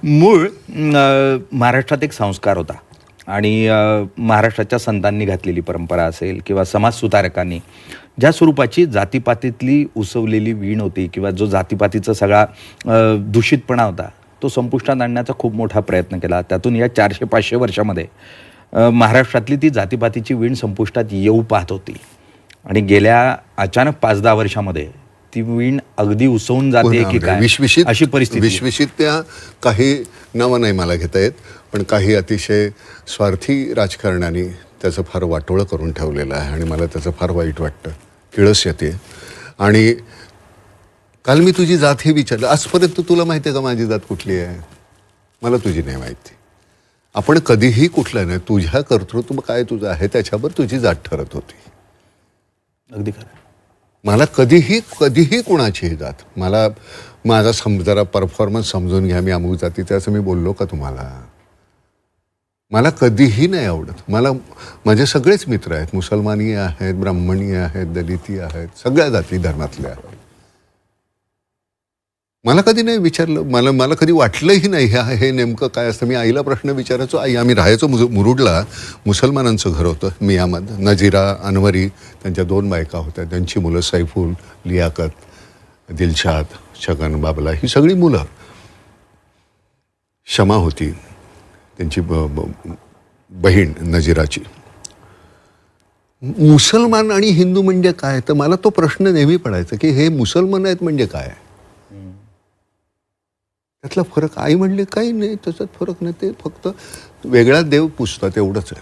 मूळ महाराष्ट्रात एक संस्कार होता आणि महाराष्ट्राच्या संतांनी घातलेली परंपरा असेल किंवा समाजसुधारकांनी ज्या स्वरूपाची जातीपातीतली उसवलेली वीण होती किंवा जो जातीपातीचा सगळा दूषितपणा होता तो संपुष्टात आणण्याचा खूप मोठा प्रयत्न केला. त्यातून या 400-500 वर्षामध्ये महाराष्ट्रातली ती जातीपातीची वीण संपुष्टात येऊ पाहत होती आणि गेल्या अचानक 5-10 वर्षामध्ये ती वीण अगदी उसवून जाते की काय अशी परिस्थिती. विश्वसित त्या काही नावं नाही मला घेता येत, पण काही अतिशय स्वार्थी राजकारण्यांनी त्याचं फार वाटोळं करून ठेवलेलं आहे आणि मला त्याचं फार वाईट वाटतं, किळस येते. आणि काल मी तुझी जात हे विचारलं. आजपर्यंत तुला माहिती आहे का माझी जात कुठली आहे? मला तुझी नाही माहिती. आपण कधीही कुठलं नाही, तुझ्या कर्तृत्व काय तुझं आहे त्याच्यावर तुझी जात ठरत होती. अगदी खरं. मला कधीही कुणाचीही जात, मला माझा जरा परफॉर्मन्स समजून घ्या, मी अमुक जातीचं असं मी बोललो का तुम्हाला? मला कधीही नाही आवडत. मला माझे सगळेच मित्र आहेत, मुसलमानी आहेत, ब्राह्मणी आहेत, दलिती आहेत, सगळ्या जाती धर्मातल्या आहेत. मला कधी नाही विचारलं, मला कधी वाटलंही नाही हे नेमकं काय असतं. मी आईला प्रश्न विचारायचो. आई, आम्ही राहायचो मुरुडला, मुसलमानांचं घर होतं. मी अहमद, नजीरा, अनवरी, त्यांच्या 2 बायका होत्या, त्यांची मुलं सैफुल, लियाकत, दिलशाद, छगन, बाबला, ही सगळी मुलं. शमा होती त्यांची बहीण नजीराची. मुसलमान आणि हिंदू म्हणजे काय? तर मला तो प्रश्न नेहमी पडायचा की हे मुसलमान आहेत म्हणजे काय, त्यातला फरक. आई म्हणले काही नाही, त्याच्यात फरक नाही, ते फक्त वेगळा देव पुजतात एवढंच आहे.